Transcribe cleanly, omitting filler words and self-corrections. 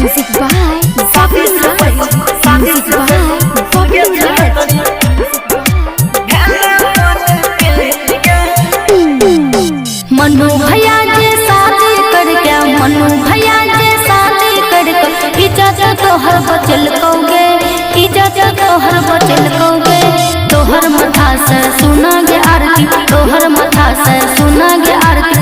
Music by Rajeev Rox. Music मनु भैया जे शादी करके मनु भैया जे शादी करके इज्जत तोहर बचल कौगे इज्जत तोहर बचल कौगे तोहर माथा से सुना गे आरती तोहर माथा से सुना गे आरती